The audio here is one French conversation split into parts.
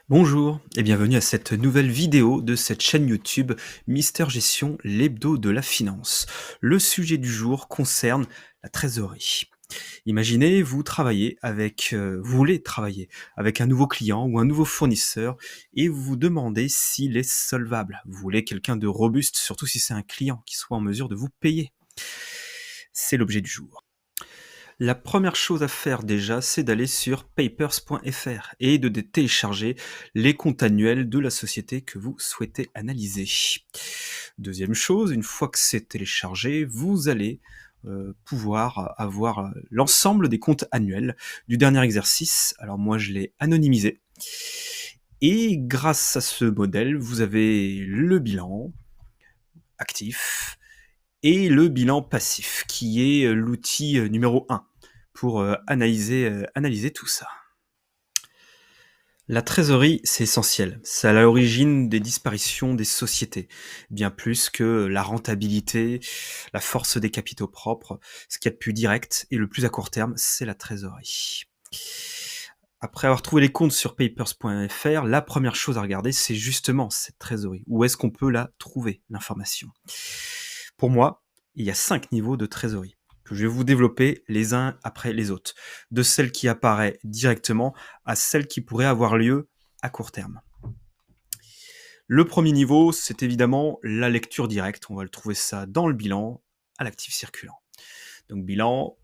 Bonjour et bienvenue à cette nouvelle vidéo de cette chaîne YouTube Mister Gestion, l'hebdo de la finance. Le sujet du jour concerne la trésorerie. Imaginez, vous voulez travailler avec un nouveau client ou un nouveau fournisseur et vous vous demandez s'il est solvable. Vous voulez quelqu'un de robuste, surtout si c'est un client qui soit en mesure de vous payer. C'est l'objet du jour. La première chose à faire déjà, c'est d'aller sur papers.fr et de télécharger les comptes annuels de la société que vous souhaitez analyser. Deuxième chose, une fois que c'est téléchargé, vous allez pouvoir avoir l'ensemble des comptes annuels du dernier exercice. Alors moi, je l'ai anonymisé. Et grâce à ce modèle, vous avez le bilan actif et le bilan passif, qui est l'outil numéro 1 pour analyser tout ça. La trésorerie, c'est essentiel. C'est à l'origine des disparitions des sociétés, bien plus que la rentabilité, la force des capitaux propres. Ce qu'il y a de plus direct et le plus à court terme, c'est la trésorerie. Après avoir trouvé les comptes sur papers.fr, la première chose à regarder, c'est justement cette trésorerie. Où est-ce qu'on peut la trouver, l'information? Pour moi, il y a 5 niveaux de trésorerie que je vais vous développer les uns après les autres, de celle qui apparaît directement à celle qui pourrait avoir lieu à court terme. Le premier niveau, c'est évidemment la lecture directe. On va le trouver ça dans le bilan à l'actif circulant. Donc bilan,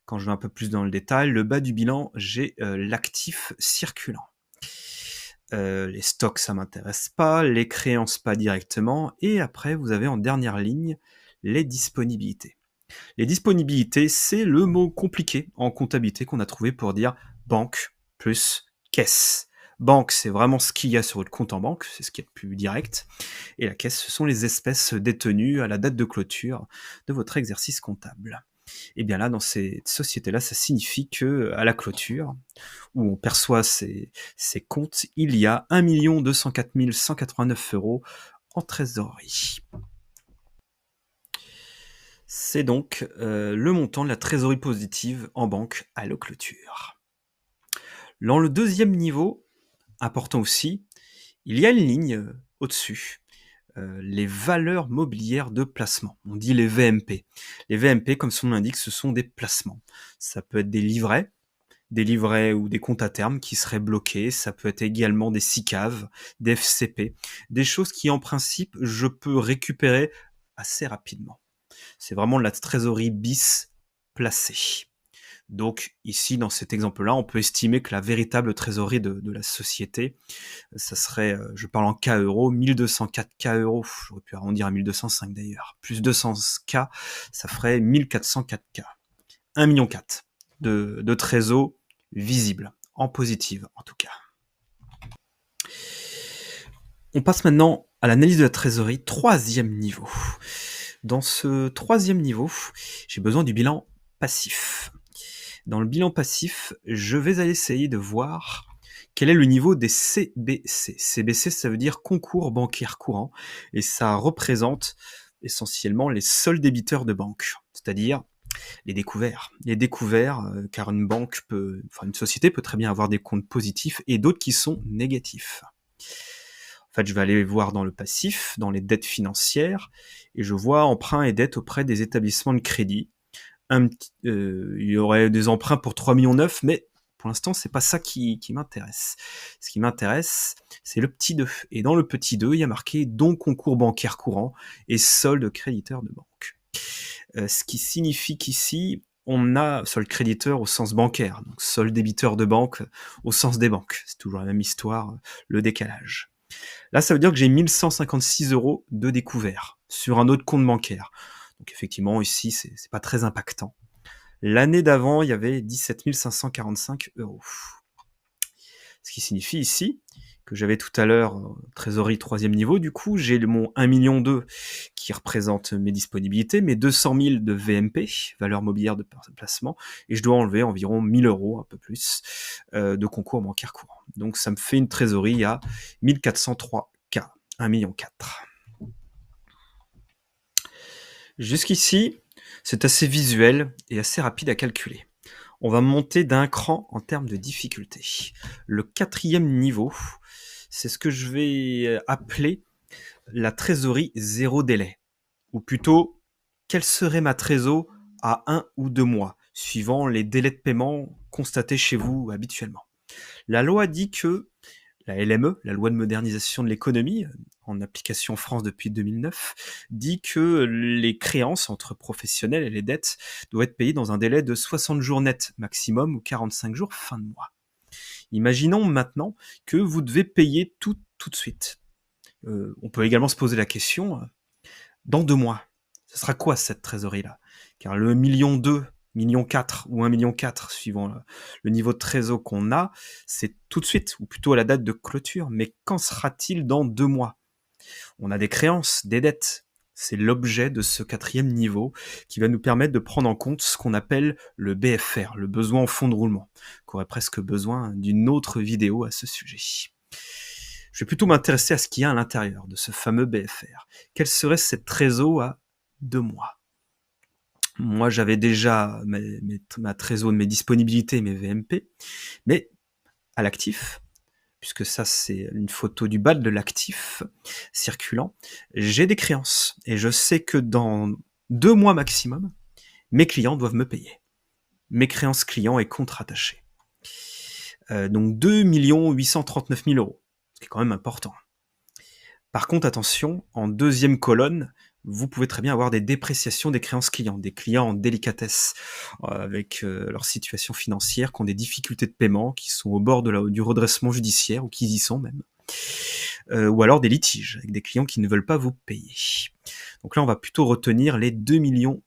quand je vais un peu plus dans le détail, le bas du bilan, j'ai l'actif circulant. Les stocks, ça m'intéresse pas, les créances pas directement, et après vous avez en dernière ligne les disponibilités. Les disponibilités, c'est le mot compliqué en comptabilité qu'on a trouvé pour dire banque plus caisse. Banque, c'est vraiment ce qu'il y a sur votre compte en banque, c'est ce qui est le plus direct. Et la caisse, ce sont les espèces détenues à la date de clôture de votre exercice comptable. Et bien là, dans ces sociétés-là, ça signifie que à la clôture, où on perçoit ces comptes, il y a 1 204 189 € en trésorerie. C'est donc le montant de la trésorerie positive en banque à la clôture. Dans le deuxième niveau, important aussi, il y a une ligne au-dessus, les valeurs mobilières de placement. On dit les VMP. Les VMP, comme son nom l'indique, ce sont des placements. Ça peut être des livrets ou des comptes à terme qui seraient bloqués. Ça peut être également des SICAV, des FCP, des choses qui en principe je peux récupérer assez rapidement. C'est vraiment de la trésorerie bis placée. Donc ici, dans cet exemple-là, on peut estimer que la véritable trésorerie de la société, ça serait, je parle en K euros, 1204 K euros, j'aurais pu arrondir à 1205 d'ailleurs, plus 200 K, ça ferait 1404 K. 1,4 million de trésor visible, en positive en tout cas. On passe maintenant à l'analyse de la trésorerie, troisième niveau. Dans ce troisième niveau, j'ai besoin du bilan passif. Dans le bilan passif, je vais aller essayer de voir quel est le niveau des CBC. CBC, ça veut dire concours bancaire courant, et ça représente essentiellement les seuls débiteurs de banque, c'est-à-dire les découverts. Les découverts, car une société peut très bien avoir des comptes positifs et d'autres qui sont négatifs. En fait, je vais aller voir dans le passif, dans les dettes financières, et je vois emprunts et dettes auprès des établissements de crédit. Il y aurait des emprunts pour 3,9 millions, mais pour l'instant, c'est pas ça qui m'intéresse. Ce qui m'intéresse, c'est le petit 2. Et dans le petit 2, il y a marqué don concours bancaire courant et solde créditeur de banque. Ce qui signifie qu'ici, on a solde créditeur au sens bancaire, donc solde débiteur de banque au sens des banques. C'est toujours la même histoire, le décalage. Là, ça veut dire que j'ai 1156 € de découvert sur un autre compte bancaire. Donc effectivement, ici, c'est pas très impactant. L'année d'avant, il y avait 17 545 €. Ce qui signifie ici que j'avais tout à l'heure trésorerie troisième niveau, du coup, j'ai mon 1,2 million qui représente mes disponibilités, mes 200 000 de VMP, valeur mobilière de placement, et je dois enlever environ 1 000 €, un peu plus, de concours bancaire courant. Donc ça me fait une trésorerie à 1403 K, 1,4 million. Jusqu'ici, c'est assez visuel et assez rapide à calculer. On va monter d'un cran en termes de difficulté. Le 4e niveau, c'est ce que je vais appeler la trésorerie zéro délai. Ou plutôt, quelle serait ma trésor à 1 ou 2 mois, suivant les délais de paiement constatés chez vous habituellement. La loi dit que la LME, la loi de modernisation de l'économie, en application en France depuis 2009, dit que les créances entre professionnels et les dettes doivent être payées dans un délai de 60 jours net maximum ou 45 jours fin de mois. Imaginons maintenant que vous devez payer tout de suite. On peut également se poser la question, dans 2 mois, ce sera quoi cette trésorerie-là? Car le 1,2 million, 1,4 million ou 1,4 million, suivant le niveau de trésor qu'on a, c'est tout de suite, ou plutôt à la date de clôture. Mais qu'en sera-t-il dans 2 mois? On a des créances, des dettes. C'est l'objet de ce 4e niveau qui va nous permettre de prendre en compte ce qu'on appelle le BFR, le besoin en fonds de roulement, qu'on aurait presque besoin d'une autre vidéo à ce sujet. Je vais plutôt m'intéresser à ce qu'il y a à l'intérieur de ce fameux BFR. Quelle serait cette trésor à 2 mois? Moi, j'avais déjà ma trésor de mes disponibilités, mes VMP, mais à l'actif, puisque ça c'est une photo du bas de l'actif circulant, j'ai des créances. Et je sais que dans 2 mois maximum, mes clients doivent me payer. Mes créances clients et comptes rattachés. Donc 2 839 000 euros, ce qui est quand même important. Par contre, attention, en deuxième colonne, vous pouvez très bien avoir des dépréciations des créances clients, des clients en délicatesse avec leur situation financière, qui ont des difficultés de paiement, qui sont au bord du redressement judiciaire, ou qui y sont même, ou alors des litiges, avec des clients qui ne veulent pas vous payer. Donc là, on va plutôt retenir les 2,8 millions.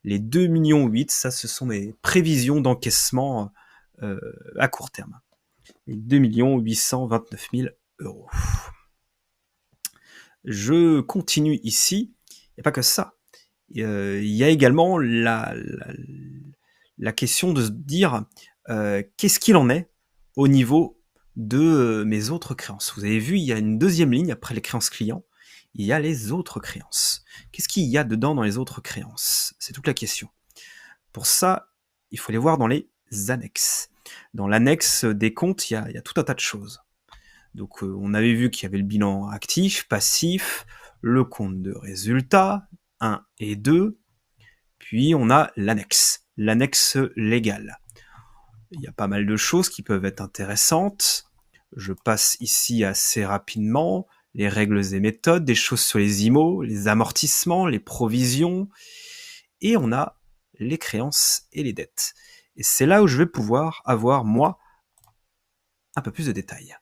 Les 2,8 millions, ça, ce sont mes prévisions d'encaissement à court terme. Les 2 829 000 euros. Je continue ici. Il n'y a pas que ça. Il y a également la question de se dire qu'est-ce qu'il en est au niveau de mes autres créances. Vous avez vu, il y a une deuxième ligne après les créances clients. Il y a les autres créances. Qu'est-ce qu'il y a dedans dans les autres créances? C'est toute la question. Pour ça, il faut les voir dans les annexes. Dans l'annexe des comptes, il y a tout un tas de choses. Donc on avait vu qu'il y avait le bilan actif, passif, le compte de résultat, 1 et 2, puis on a l'annexe légale. Il y a pas mal de choses qui peuvent être intéressantes. Je passe ici assez rapidement les règles et méthodes, des choses sur les IMO, les amortissements, les provisions, et on a les créances et les dettes. Et c'est là où je vais pouvoir avoir, moi, un peu plus de détails.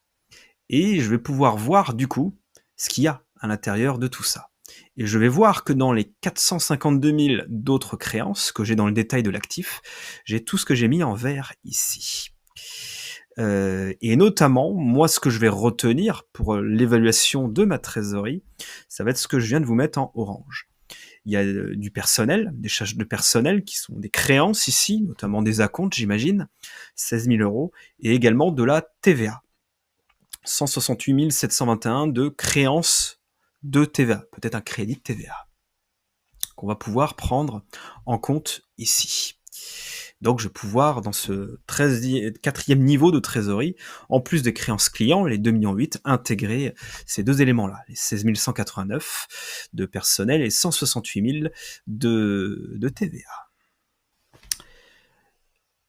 Et je vais pouvoir voir du coup ce qu'il y a à l'intérieur de tout ça. Et je vais voir que dans les 452 000 d'autres créances que j'ai dans le détail de l'actif, j'ai tout ce que j'ai mis en vert ici. Et notamment, moi, ce que je vais retenir pour l'évaluation de ma trésorerie, ça va être ce que je viens de vous mettre en orange. Il y a du personnel, des charges de personnel qui sont des créances ici, notamment des acomptes, j'imagine, 16 000 euros, et également de la TVA. 168 721 de créances de TVA, peut-être un crédit de TVA, qu'on va pouvoir prendre en compte ici. Donc je vais pouvoir, dans ce 4e niveau de trésorerie, en plus des créances clients, les 2,8 millions, intégrer ces deux éléments-là, les 16 189 de personnel et 168 000 de TVA.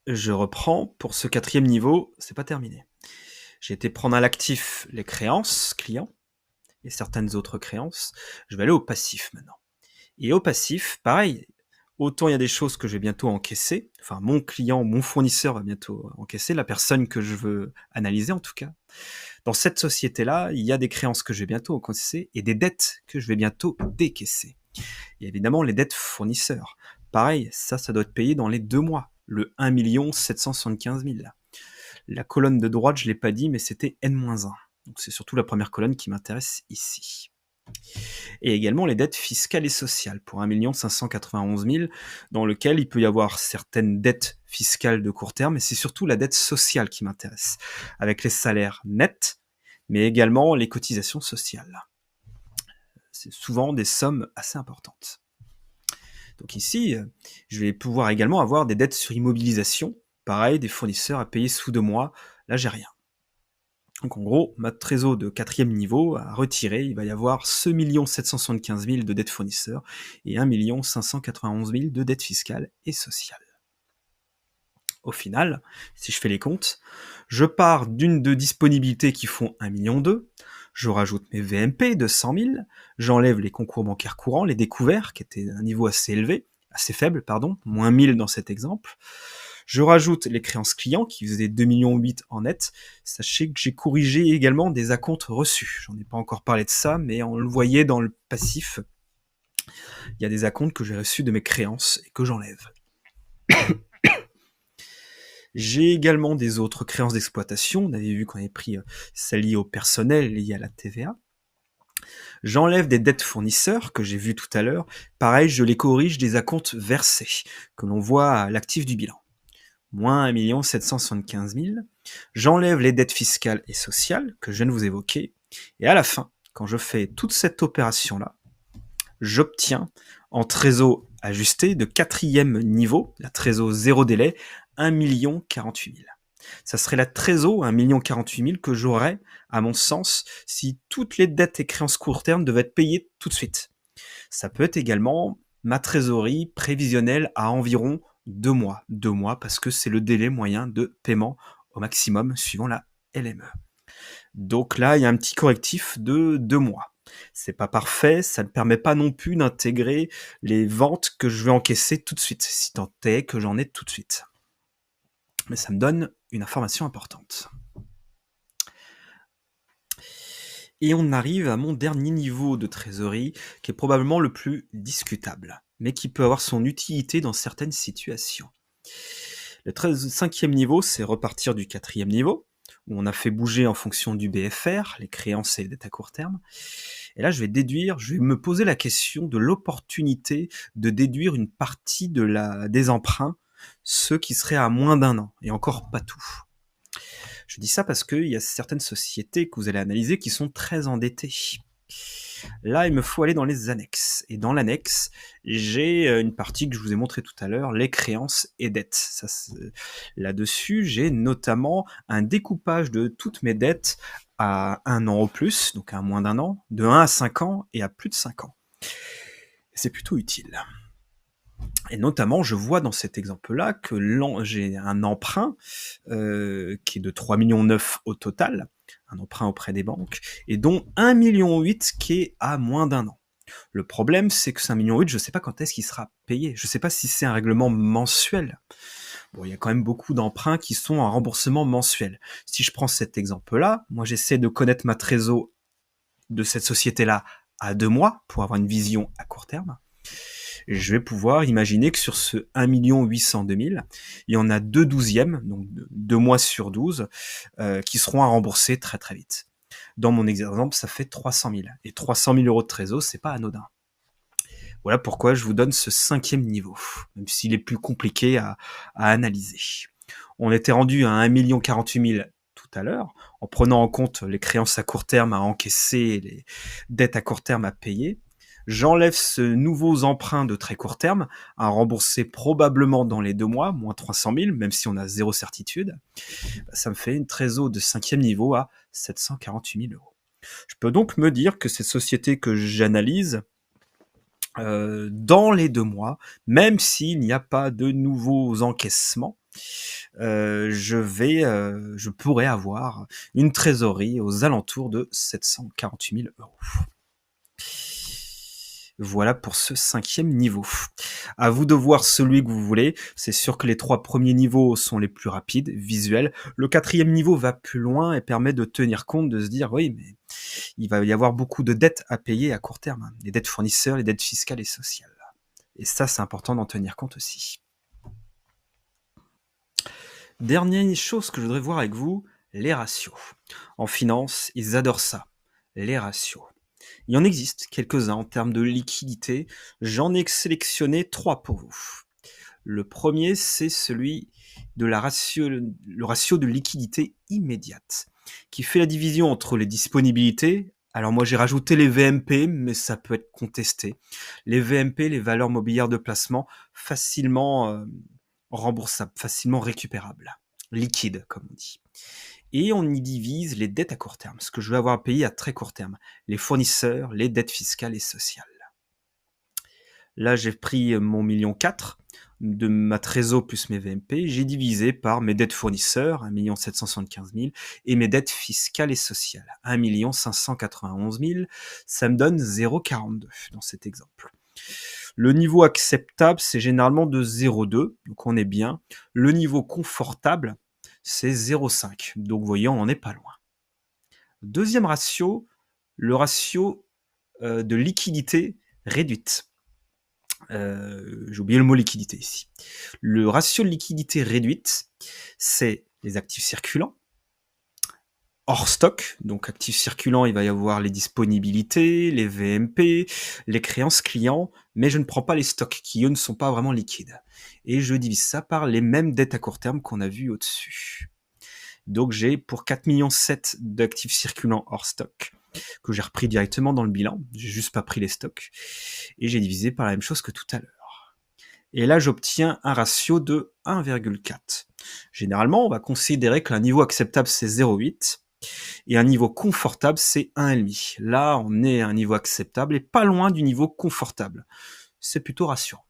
Je reprends, pour ce 4e niveau, c'est pas terminé. J'ai été prendre à l'actif les créances clients et certaines autres créances. Je vais aller au passif maintenant. Et au passif, pareil, autant il y a des choses que je vais bientôt encaisser, enfin mon client, mon fournisseur va bientôt encaisser, la personne que je veux analyser en tout cas. Dans cette société-là, il y a des créances que je vais bientôt encaisser et des dettes que je vais bientôt décaisser. Et évidemment les dettes fournisseurs. Pareil, ça doit être payé dans les 2 mois, le 1 775 000 là. La colonne de droite, je ne l'ai pas dit, mais c'était N-1. Donc c'est surtout la première colonne qui m'intéresse ici. Et également les dettes fiscales et sociales pour 1 591 000, dans lequel il peut y avoir certaines dettes fiscales de court terme, mais c'est surtout la dette sociale qui m'intéresse, avec les salaires nets, mais également les cotisations sociales. C'est souvent des sommes assez importantes. Donc ici, je vais pouvoir également avoir des dettes sur immobilisation. Pareil, des fournisseurs à payer sous 2 mois. Là, j'ai rien. Donc en gros, ma trésor de 4e niveau à retirer, il va y avoir ce 1 775 000 de dettes fournisseurs et 1 591 000 de dettes fiscales et sociales. Au final, si je fais les comptes, je pars d'une de disponibilités qui font 1,2 million, je rajoute mes VMP de 100 000, j'enlève les concours bancaires courants, les découverts, qui étaient à un niveau assez faible, moins 1000 dans cet exemple. Je rajoute les créances clients, qui faisaient 2,8 millions en net. Sachez que j'ai corrigé également des acomptes reçus. J'en ai pas encore parlé de ça, mais on le voyait dans le passif. Il y a des acomptes que j'ai reçus de mes créances et que j'enlève. J'ai également des autres créances d'exploitation. On avait vu qu'on avait pris celles liées au personnel, liées à la TVA. J'enlève des dettes fournisseurs que j'ai vues tout à l'heure. Pareil, je les corrige des acomptes versés, que l'on voit à l'actif du bilan. Moins 1 775 000. J'enlève les dettes fiscales et sociales que je viens de vous évoquer. Et à la fin, quand je fais toute cette opération-là, j'obtiens en trésor ajusté de 4e niveau, la trésor 0 délai, 1 48 000. Ça serait la trésor 1 48 000 que j'aurais, à mon sens, si toutes les dettes et créances court terme devaient être payées tout de suite. Ça peut être également ma trésorerie prévisionnelle à environ 2 mois. 2 mois parce que c'est le délai moyen de paiement au maximum suivant la LME. Donc là, il y a un petit correctif de 2 mois. C'est pas parfait, ça ne permet pas non plus d'intégrer les ventes que je vais encaisser tout de suite, si tant est que j'en ai tout de suite. Mais ça me donne une information importante. Et on arrive à mon dernier niveau de trésorerie, qui est probablement le plus discutable, mais qui peut avoir son utilité dans certaines situations. Le 5e niveau, c'est repartir du 4e niveau, où on a fait bouger en fonction du BFR, les créances et les dettes à court terme. Et là, je vais me poser la question de l'opportunité de déduire une partie des emprunts, ceux qui seraient à moins d'1 an, et encore pas tout. Je dis ça parce qu'il y a certaines sociétés que vous allez analyser qui sont très endettées. Là, il me faut aller dans les annexes. Et dans l'annexe, j'ai une partie que je vous ai montré tout à l'heure, les créances et dettes. Là-dessus, j'ai notamment un découpage de toutes mes dettes à 1 an au plus, donc à moins d'1 an, de 1 à 5 ans et à plus de 5 ans. C'est plutôt utile. Et notamment, je vois dans cet exemple-là que j'ai un emprunt qui est de 3,9 millions au total, un emprunt auprès des banques, et dont 1,8 million qui est à moins d'1 an. Le problème, c'est que 5,8 millions, je ne sais pas quand est-ce qu'il sera payé. Je ne sais pas si c'est un règlement mensuel. Bon, il y a quand même beaucoup d'emprunts qui sont en remboursement mensuel. Si je prends cet exemple-là, moi j'essaie de connaître ma trésor de cette société-là à 2 mois pour avoir une vision à court terme. Je vais pouvoir imaginer que sur ce 1 802 000, il y en a 2/12, donc 2 mois sur 12, qui seront à rembourser très très vite. Dans mon exemple, ça fait 300 000. Et 300 000 euros de trésor, c'est pas anodin. Voilà pourquoi je vous donne ce 5e niveau, même s'il est plus compliqué à analyser. On était rendu à 1 48 000 tout à l'heure, en prenant en compte les créances à court terme à encaisser et les dettes à court terme à payer. J'enlève ce nouveau emprunt de très court terme à rembourser probablement dans les 2 mois, moins 300 000, même si on a zéro certitude. Ça me fait une trésor de 5e niveau à 748 000 euros. Je peux donc me dire que ces sociétés que j'analyse, dans les 2 mois, même s'il n'y a pas de nouveaux encaissements, je pourrais avoir une trésorerie aux alentours de 748 000 euros. Voilà pour ce 5e niveau. À vous de voir celui que vous voulez. C'est sûr que les 3 premiers niveaux sont les plus rapides, visuels. Le 4e niveau va plus loin et permet de tenir compte, de se dire, oui, mais il va y avoir beaucoup de dettes à payer à court terme. Les dettes fournisseurs, les dettes fiscales et sociales. Et ça, c'est important d'en tenir compte aussi. Dernière chose que je voudrais voir avec vous, les ratios. En finance, ils adorent ça, les ratios. Il en existe quelques-uns en termes de liquidité. J'en ai sélectionné 3 pour vous. Le premier, c'est celui de le ratio de liquidité immédiate, qui fait la division entre les disponibilités Alors moi j'ai rajouté les VMP, mais ça peut être contesté. Les VMP, les valeurs mobilières de placement, facilement remboursables, facilement récupérables, liquides comme on dit. Et on y divise les dettes à court terme, ce que je vais avoir à payer à très court terme, les fournisseurs, les dettes fiscales et sociales. Là j'ai pris mon 1,4 million de ma trésor plus mes VMP, j'ai divisé par mes dettes fournisseurs, 1 775 000, et mes dettes fiscales et sociales, 1 591 000, ça me donne 0,42 dans cet exemple. Le niveau acceptable, c'est généralement de 0,2, donc on est bien. Le niveau confortable, c'est 0,5, donc vous voyez, on n'en est pas loin. Deuxième ratio, le ratio de liquidité réduite. J'ai oublié le mot liquidité ici. Le ratio de liquidité réduite, c'est les actifs circulants, hors stock. Donc actifs circulants, il va y avoir les disponibilités, les VMP, les créances clients, mais je ne prends pas les stocks qui, eux, ne sont pas vraiment liquides. Et je divise ça par les mêmes dettes à court terme qu'on a vues au-dessus. Donc j'ai pour 4,7 millions d'actifs circulants hors stock, que j'ai repris directement dans le bilan, j'ai juste pas pris les stocks, et j'ai divisé par la même chose que tout à l'heure. Et là, j'obtiens un ratio de 1,4. Généralement, on va considérer qu'un niveau acceptable, c'est 0,8, et un niveau confortable, c'est 1,5. Là, on est à un niveau acceptable et pas loin du niveau confortable. C'est plutôt rassurant.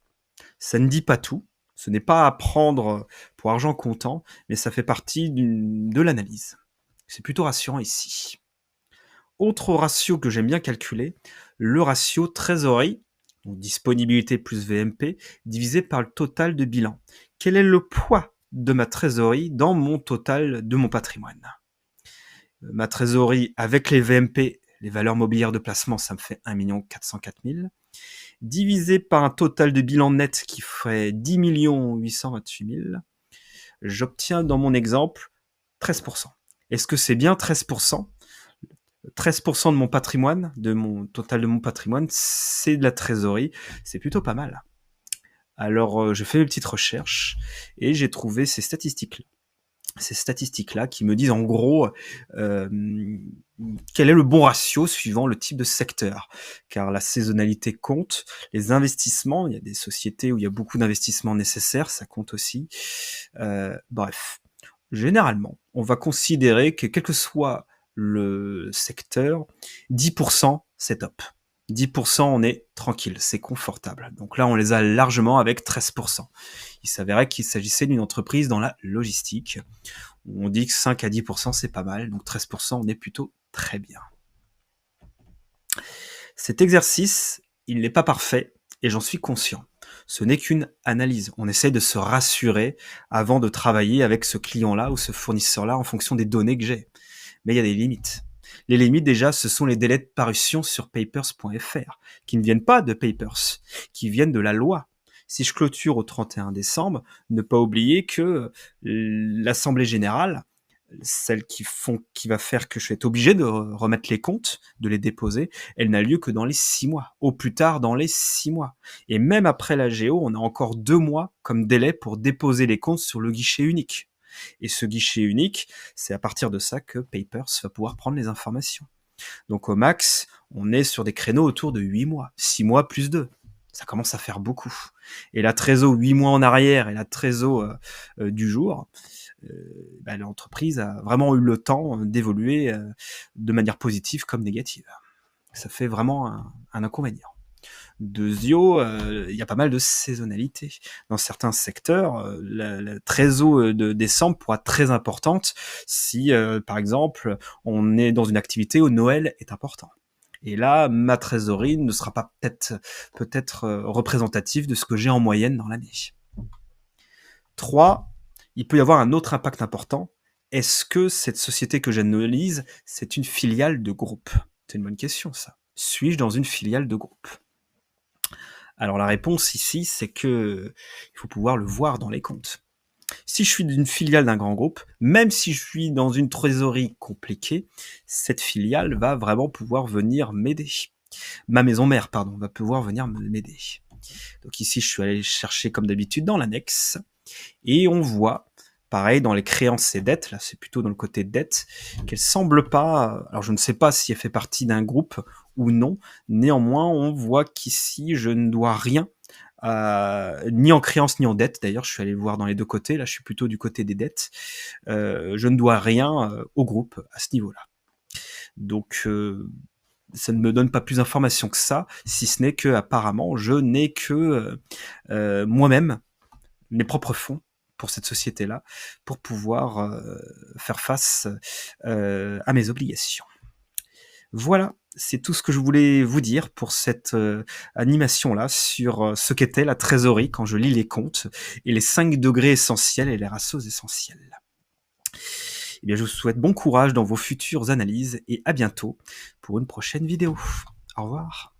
Ça ne dit pas tout, ce n'est pas à prendre pour argent comptant, mais ça fait partie de l'analyse. C'est plutôt rassurant ici. Autre ratio que j'aime bien calculer, le ratio trésorerie, donc disponibilité plus VMP, divisé par le total de bilan. Quel est le poids de ma trésorerie dans mon total de mon patrimoine? Ma trésorerie avec les VMP, les valeurs mobilières de placement, ça me fait 1 404 000, divisé par un total de bilan net qui ferait 10 828 000, j'obtiens dans mon exemple 13%. Est-ce que c'est bien 13%? 13% de mon patrimoine, de mon total de mon patrimoine, c'est de la trésorerie. C'est plutôt pas mal. Alors, je fais mes petites recherches et j'ai trouvé ces statistiques-là qui me disent en gros quel est le bon ratio suivant le type de secteur. Car la saisonnalité compte, les investissements, il y a des sociétés où il y a beaucoup d'investissements nécessaires, ça compte aussi. Bref, généralement, on va considérer que quel que soit le secteur, 10% c'est top. 10% on est tranquille, c'est confortable. Donc là on les a largement avec 13%. Il s'avérait qu'il s'agissait d'une entreprise dans la logistique. On dit que 5 à 10% c'est pas mal, donc 13% on est plutôt très bien. Cet exercice, il n'est pas parfait et j'en suis conscient. Ce n'est qu'une analyse. On essaie de se rassurer avant de travailler avec ce client-là ou ce fournisseur-là en fonction des données que j'ai. Mais il y a des limites. Les limites, déjà, ce sont les délais de parution sur papers.fr, qui ne viennent pas de Papers, qui viennent de la loi. Si je clôture au 31 décembre, ne pas oublier que l'Assemblée générale, celle qui va faire que je vais être obligé de remettre les comptes, de les déposer, elle n'a lieu que dans les 6 mois, au plus tard dans les 6 mois. Et même après la GO, on a encore 2 mois comme délai pour déposer les comptes sur le guichet unique. Et ce guichet unique, c'est à partir de ça que Papers va pouvoir prendre les informations. Donc au max, on est sur des créneaux autour de 8 mois, 6 mois plus 2. Ça commence à faire beaucoup. Et la trésor 8 mois en arrière et la trésor du jour, l'entreprise a vraiment eu le temps d'évoluer de manière positive comme négative. Ça fait vraiment un inconvénient. Deuxio, il y a pas mal de saisonnalité. Dans certains secteurs, la trésor de décembre pourra être très importante si, par exemple, on est dans une activité où Noël est important. Et là, ma trésorerie ne sera pas peut-être représentative de ce que j'ai en moyenne dans l'année. 3, il peut y avoir un autre impact important. Est-ce que cette société que j'analyse, c'est une filiale de groupe? C'est une bonne question, ça. Suis-je dans une filiale de groupe? Alors la réponse ici, c'est que il faut pouvoir le voir dans les comptes. Si je suis d'une filiale d'un grand groupe, même si je suis dans une trésorerie compliquée, cette filiale va vraiment pouvoir venir m'aider. Ma maison mère, va pouvoir venir m'aider. Donc ici, je suis allé chercher comme d'habitude dans l'annexe et on voit Pareil, dans les créances et dettes, là c'est plutôt dans le côté dette, qu'elle semble pas, alors je ne sais pas si elle fait partie d'un groupe ou non, néanmoins on voit qu'ici je ne dois rien, ni en créance ni en dette, d'ailleurs je suis allé le voir dans les deux côtés, là je suis plutôt du côté des dettes, je ne dois rien au groupe à ce niveau-là. Donc ça ne me donne pas plus d'informations que ça, si ce n'est que apparemment je n'ai que moi-même, mes propres fonds pour cette société-là, pour pouvoir faire face à mes obligations. Voilà, c'est tout ce que je voulais vous dire pour cette animation-là sur ce qu'était la trésorerie quand je lis les comptes et les 5 degrés essentiels et les ratios essentiels. Eh bien, je vous souhaite bon courage dans vos futures analyses et à bientôt pour une prochaine vidéo. Au revoir.